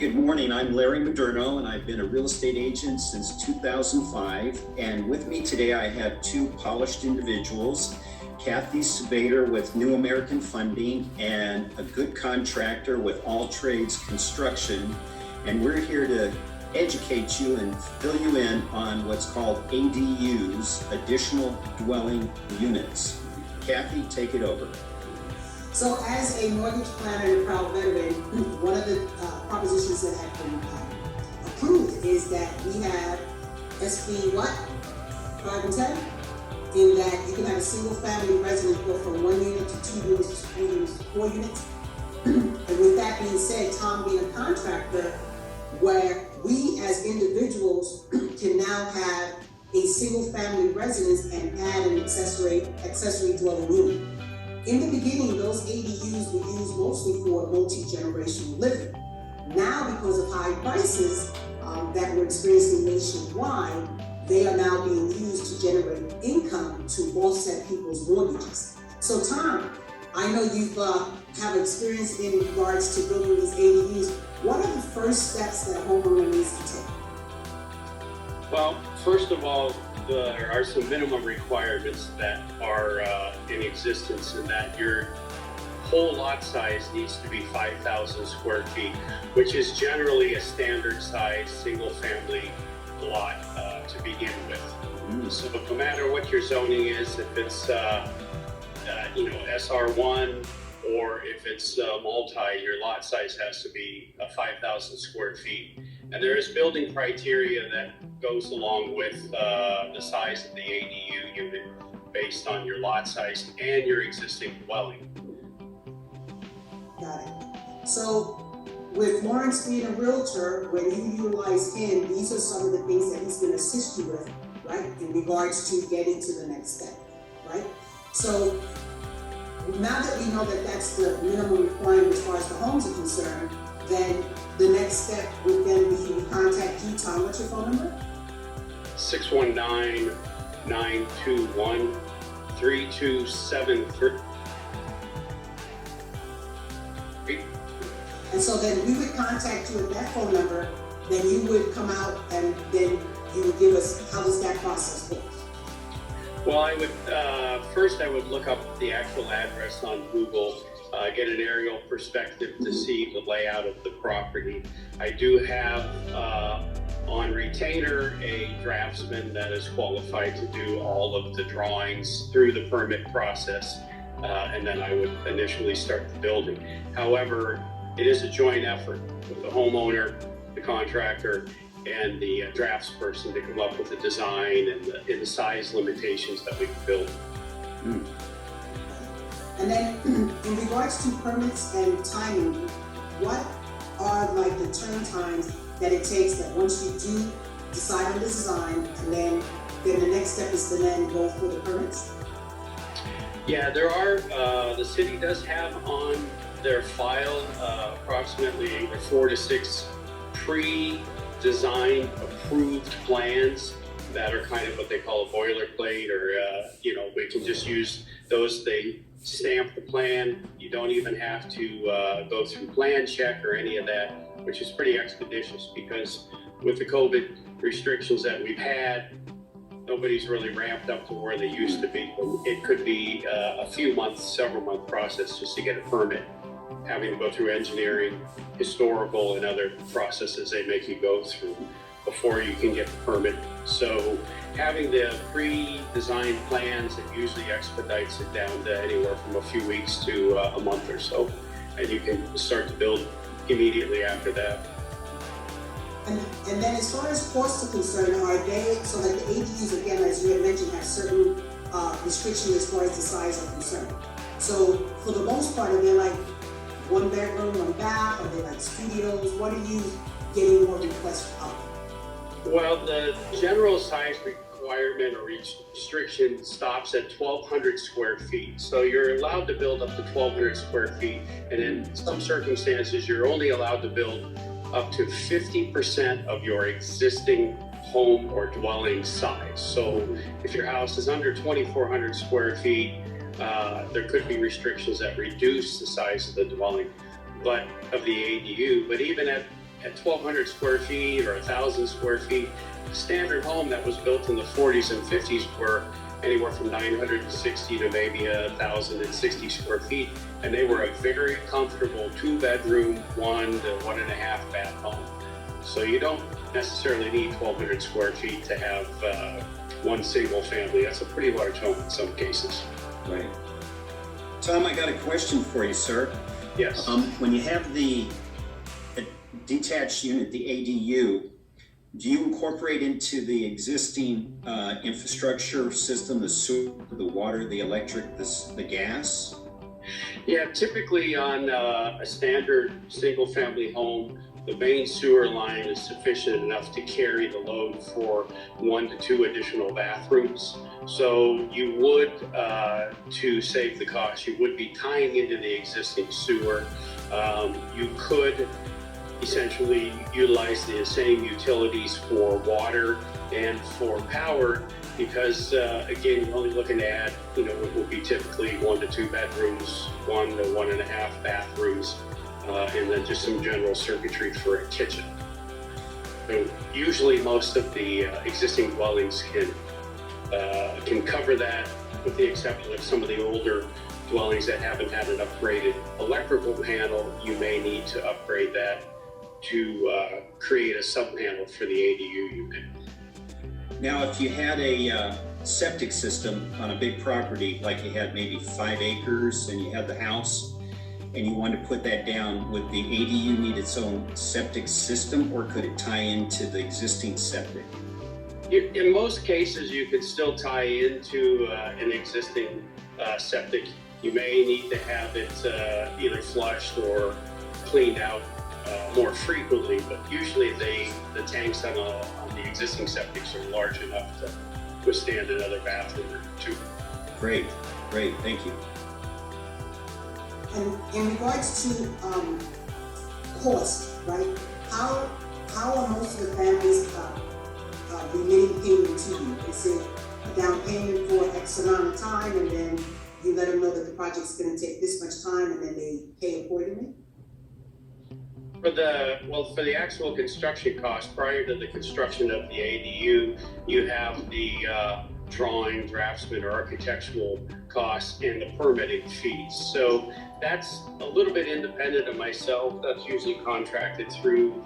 good morning. I'm Larry Moderno, and I've been a real estate agent since 2005. And with me today, I have two polished individuals, Kathy Subater with New American Funding and a good contractor with All Trades Construction. And we're here to educate you and fill you in on what's called ADUs, Additional Dwelling Units. Kathy, take it over. So as a mortgage planner and a proud veteran, one of the propositions that have been approved is that we have SB 5 and 10, in that you can have a single family residence go from 1 unit to 2 units to 3 units to 4 units. And with that being said, Tom being a contractor, where we as individuals can now have a single family residence and add an accessory dwelling unit. In the beginning, those ADUs were used mostly for multi-generational living. Now, because of high prices that we're experiencing nationwide, they are now being used to generate income to offset people's mortgages. So Tom, I know you've have experience in regards to building these ADUs. What are the first steps that a homeowner needs to take? Well, first of all, there are some minimum requirements that are in existence, in that your whole lot size needs to be 5,000 square feet, which is generally a standard size single family lot to begin with. So no matter what your zoning is, if it's SR1 or if it's multi, your lot size has to be 5,000 square feet. And there is building criteria that goes along with the size of the ADU unit based on your lot size and your existing dwelling. Got it. So with Lawrence being a realtor, when you utilize him, these are some of the things that he's going to assist you with, right, in regards to getting to the next step, right? So now that we know that that's the minimum requirement as far as the homes are concerned, then the next step would then be to contact you. Tom, what's your phone number? 619-921-3273. And so then we would contact you at that phone number, then you would come out and then you would give us, how does that process work? Well, I would first I would look up the actual address on Google, get an aerial perspective to see the layout of the property. I do have on retainer a draftsman that is qualified to do all of the drawings through the permit process, and then I would initially start the building. However, it is a joint effort with the homeowner, the contractor, and the draftsperson to come up with the design and the size limitations that we can build. And then in regards to permits and timing, what are like the turn times that it takes that once you do decide on the design, and then the next step is to then go for the permits? Yeah, there are, the city does have on their file approximately 4 to 6 pre-designed approved plans that are kind of what they call a boilerplate, or we can just use those. They stamp the plan. You don't even have to go through plan check or any of that, which is pretty expeditious, because with the COVID restrictions that we've had, nobody's really ramped up to where they used to be. It could be a few months, several month process just to get a permit, having to go through engineering, historical, and other processes they make you go through before you can get the permit. So having the pre-designed plans, it usually expedites it down to anywhere from a few weeks to a month or so, and you can start to build immediately after that. And then as far as costs are concerned, are they, so like the ADUs, again, as you had mentioned, have certain restrictions as far as the size are concerned. So for the most part, are they like 1 bedroom, 1 bath? Are they like studios? What are you getting more requests of? Well, the general size requirement or restriction stops at 1,200 square feet. So you're allowed to build up to 1,200 square feet. And in some circumstances, you're only allowed to build up to 50% of your existing home or dwelling size. So if your house is under 2,400 square feet, there could be restrictions that reduce the size of the dwelling, but of the ADU. But even at 1,200 square feet or 1,000 square feet. A standard home that was built in the 40s and 50s were anywhere from 960 to maybe 1,060 square feet, and they were a very comfortable 2-bedroom, 1 to 1.5 bath home. So you don't necessarily need 1,200 square feet to have one single family. That's a pretty large home in some cases. Right. Tom, I got a question for you, sir. Yes. When you have the detached unit, the ADU, do you incorporate into the existing infrastructure system, the sewer, the water, the electric, the gas? Yeah, typically on a standard single-family home, the main sewer line is sufficient enough to carry the load for 1 to 2 additional bathrooms. So you would, to save the cost, you would be tying into the existing sewer. You could essentially utilize the same utilities for water and for power, because again, you're only looking to add, what will be typically 1 to 2 bedrooms, 1 to 1.5 bathrooms, and then just some general circuitry for a kitchen. So usually most of the existing dwellings can cover that, with the exception of some of the older dwellings that haven't had an upgraded electrical panel. You may need to upgrade that to create a sub-panel for the ADU unit. Now, if you had a septic system on a big property, like you had maybe 5 acres and you had the house, and you wanted to put that down, would the ADU need its own septic system, or could it tie into the existing septic? In most cases, you could still tie into an existing septic. You may need to have it either flushed or cleaned out more frequently, but usually the tanks on the existing septics are large enough to withstand another bathroom or 2. Great, thank you. And in regards to cost, right? How are most of the families remitting payment to you? Is it a down payment for X amount of time, and then you let them know that the project's going to take this much time, and then they pay accordingly? For the actual construction cost, prior to the construction of the ADU, you have the drawing, draftsman, or architectural costs and the permitting fees. So that's a little bit independent of myself. That's usually contracted through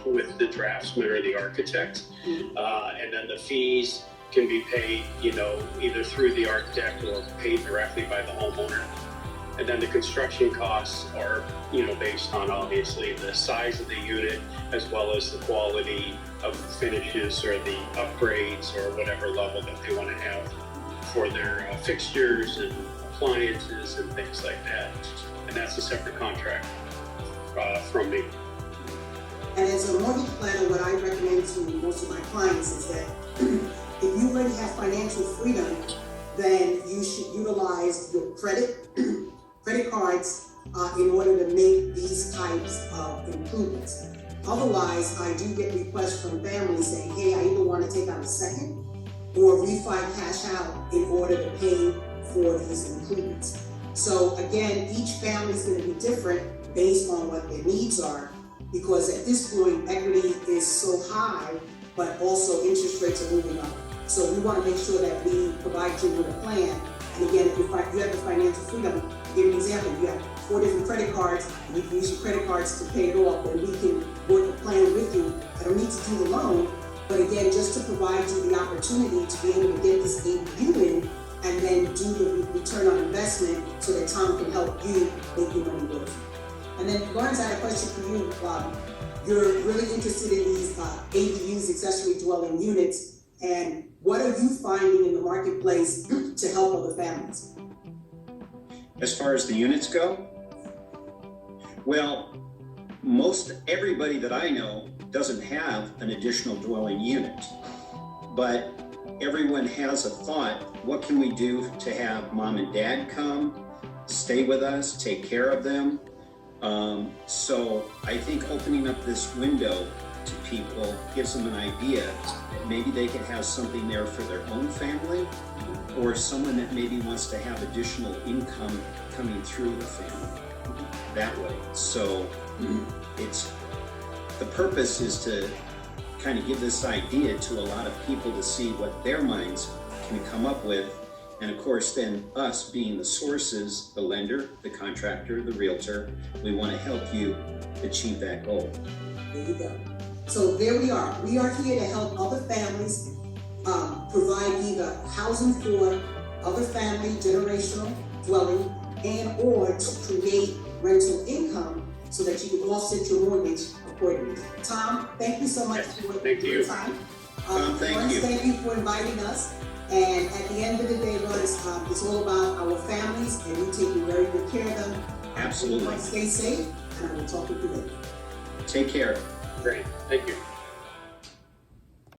with the draftsman or the architect. And then the fees can be paid, either through the architect or paid directly by the homeowner. And then the construction costs are, based on obviously the size of the unit, as well as the quality of the finishes or the upgrades or whatever level that they want to have for their fixtures and appliances and things like that. And that's a separate contract from me. And as a mortgage planner, what I recommend to most of my clients is that if you already have financial freedom, then you should utilize your credit cards in order to make these types of improvements. Otherwise, I do get requests from families saying, hey, I either want to take out a second or refi cash out in order to pay for these improvements. So again, each family is going to be different based on what their needs are, because at this point, equity is so high, but also interest rates are moving up. So we want to make sure that we provide you with a plan. And again, if you have the financial freedom, I'll give you an example. You have 4 different credit cards, and you can use your credit cards to pay it off, and we can work a plan with you. I don't need to do the loan, but again, just to provide you the opportunity to be able to get this ADU in and then do the return on investment so that Tom can help you make your money work. And then, Lawrence, I had a question for you. You're really interested in these ADUs, accessory dwelling units, and what are you finding in the marketplace to help other families? As far as the units go, well, most everybody that I know doesn't have an additional dwelling unit, but everyone has a thought, what can we do to have mom and dad come, stay with us, take care of them? So I think opening up this window to people gives them an idea that maybe they could have something there for their own family, or someone that maybe wants to have additional income coming through the family that way. So it's the purpose is to kind of give this idea to a lot of people to see what their minds can come up with. And of course, then us being the sources, the lender, the contractor, the realtor, we want to help you achieve that goal. There you go. So there we are. We are here to help other families provide either housing for other family, generational dwelling, and or to create rental income so that you can offset your mortgage accordingly. Tom, thank you so much for your time. Tom, thank you. Thank you for inviting us. And at the end of the day, Lawrence, it's all about our families, and we take very good care of them. Absolutely. Stay safe, and I will talk with you later. Take care. Great. Thank you.